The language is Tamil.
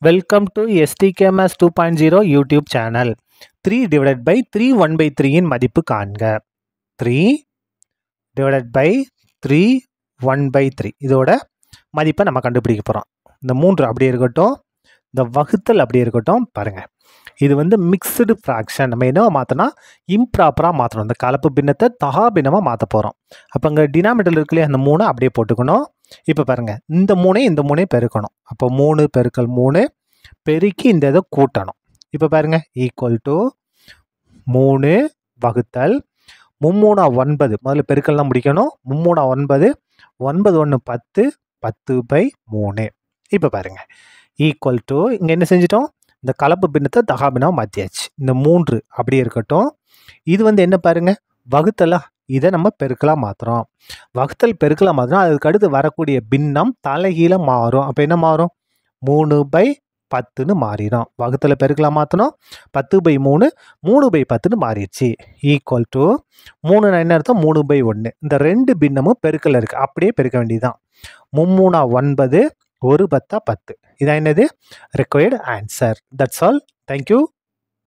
Welcome to STKMS 2.0 YouTube channel. 3 divided by 3 1 by 3 இன் மதிப்பு காண்க. 3 divided by 3 1 by 3 இதோட மதிப்பை நம்ம கண்டுபிடிக்க போகிறோம். இந்த 3 அப்படியே இருக்கட்டும், இந்த வகுத்தல் அப்படியே இருக்கட்டும். பாருங்க, இது வந்து மிக்ஸ்டு ஃப்ராக்ஷன். நம்ம என்ன மாற்றினா இம்ப்ராப்பராக மாற்றணும். இந்த கலப்பு பின்னத்தை தகா பின்னமாக மாற்ற போகிறோம். அப்போ இங்கே டினாமினேட்டர் இருக்குல்லையே, அந்த 3 அப்படியே போட்டுக்கணும். இப்போ பாருங்கள், இந்த 3 பெருக்கணும். அப்போ 3 பெருக்கல் 3 பெருக்கி இந்த இதை கூட்டணும். இப்போ பாருங்கள், ஈக்குவல் டு 3 வகுத்தல் 3 9. முதல்ல பெருக்கல்லாம் முடிக்கணும். 3 9, 9 1 10, 10/3. இப்போ பாருங்கள், ஈக்குவல் டு இங்கே என்ன செஞ்சிட்டோம், இந்த கலப்பு பின்னத்தை தகா பின்னமாக மாற்றியாச்சு. இந்த 3 அப்படியே இருக்கட்டும். இது வந்து என்ன பாருங்கள், வகுத்தலா, இதை நம்ம பெருக்கலாக மாற்றுறோம். வகுத்தல் பெருக்கலாக மாற்றுறோம். அதுக்கு அடுத்து வரக்கூடிய பின்னம் தலைகீழ மாறும். அப்போ என்ன மாறும், 3/10ன்னு மாறிடும். வகுத்தலை பெருக்கலாக மாற்றணும். 10/3, 3/10ன்னு மாறிடுச்சு. ஈக்குவல் டு 3 என்ன அர்த்தம், 3/1. இந்த 2 பின்னமும் பெருக்கல் இருக்குது, அப்படியே பெருக்க வேண்டியதுதான். 3 9, 1 10 10. இதான் என்னது, required answer. That's all. Thank you.